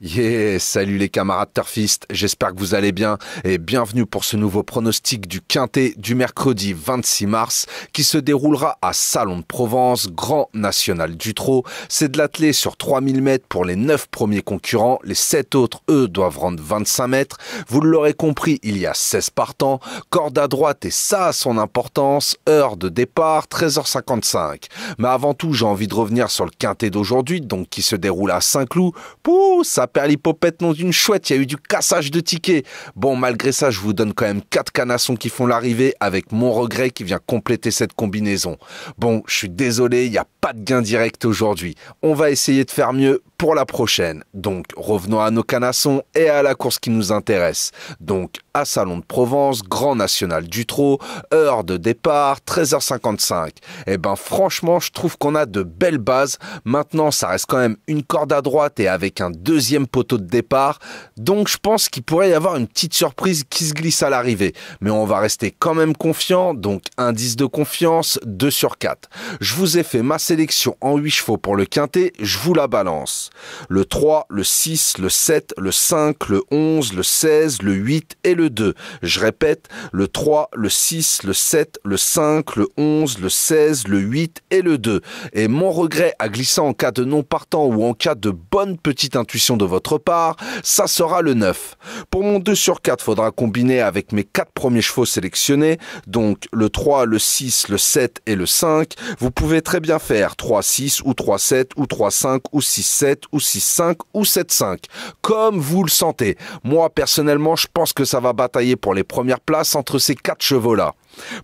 Yeah, salut les camarades turfistes, j'espère que vous allez bien et bienvenue pour ce nouveau pronostic du Quintet du mercredi 26 mars qui se déroulera à Salon de Provence, Grand National du Trot. C'est de l'attelé sur 3000 mètres pour les 9 premiers concurrents, les 7 autres, eux, doivent rendre 25 mètres. Vous l'aurez compris, il y a 16 partants, corde à droite et ça a son importance, heure de départ 13h55. Mais avant tout, j'ai envie de revenir sur le Quintet d'aujourd'hui, donc qui se déroule à Saint-Cloud. Pouh, ça perd l'hypopète non d'une chouette, il y a eu du cassage de tickets. Bon, malgré ça, je vous donne quand même 4 canassons qui font l'arrivée avec mon regret qui vient compléter cette combinaison. Bon, je suis désolé, il n'y a pas de gain direct aujourd'hui. On va essayer de faire mieux pour la prochaine. Donc, revenons à nos canassons et à la course qui nous intéresse. Donc, à Salon de Provence, Grand National du Trot, heure de départ, 13h55. Eh ben, franchement, je trouve qu'on a de belles bases. Maintenant, ça reste quand même une corde à droite et avec un deuxième poteau de départ. Donc, je pense qu'il pourrait y avoir une petite surprise qui se glisse à l'arrivée. Mais on va rester quand même confiant. Donc, indice de confiance, 2 sur 4. Je vous ai fait ma sélection en 8 chevaux pour le quintet. Je vous la balance. Le 3, le 6, le 7, le 5, le 11, le 16, le 8 et le 2. Je répète, le 3, le 6, le 7, le 5, le 11, le 16, le 8 et le 2. Et mon regret à glisser en cas de non partant ou en cas de bonne petite intuition de votre part, ça sera le 9. Pour mon 2 sur 4, faudra combiner avec mes 4 premiers chevaux sélectionnés, donc le 3, le 6, le 7 et le 5. Vous pouvez très bien faire 3-6 ou 3-7 ou 3-5 ou 6-7 ou 6-5 ou 7-5, comme vous le sentez. Moi, personnellement, je pense que ça va batailler pour les premières places entre ces 4 chevaux-là.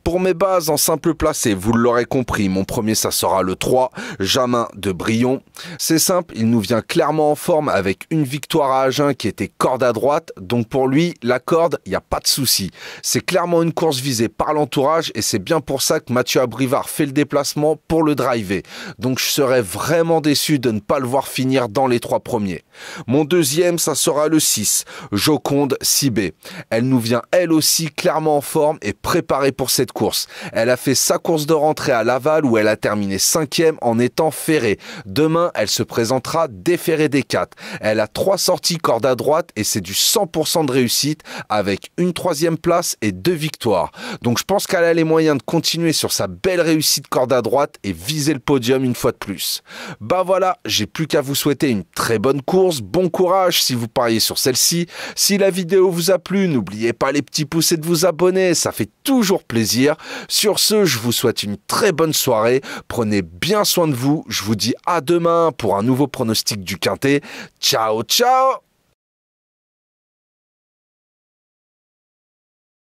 Pour mes bases en simple placé, vous l'aurez compris, mon premier ça sera le 3, Jamin de Brion. C'est simple, il nous vient clairement en forme avec une victoire à Agen qui était corde à droite, donc pour lui, la corde, il n'y a pas de souci. C'est clairement une course visée par l'entourage et c'est bien pour ça que Mathieu Abrivard fait le déplacement pour le driver. Donc je serais vraiment déçu de ne pas le voir finir dans les 3 premiers. Mon deuxième, ça sera le 6, Joconde Sibé. Elle nous vient elle aussi clairement en forme et préparée pour cette course. Elle a fait sa course de rentrée à Laval où elle a terminé 5e en étant ferrée. Demain, elle se présentera déferrée des 4. Elle a 3 sorties corde à droite et c'est du 100% de réussite avec une 3e place et 2 victoires. Donc je pense qu'elle a les moyens de continuer sur sa belle réussite corde à droite et viser le podium une fois de plus. Bah voilà, j'ai plus qu'à vous souhaiter une très bonne course, bon courage si vous pariez sur celle-ci. Si la vidéo vous a plu, n'oubliez pas les petits pouces et de vous abonner, ça fait toujours plaisir. Sur ce, je vous souhaite une très bonne soirée. Prenez bien soin de vous. Je vous dis à demain pour un nouveau pronostic du Quintet. Ciao, ciao!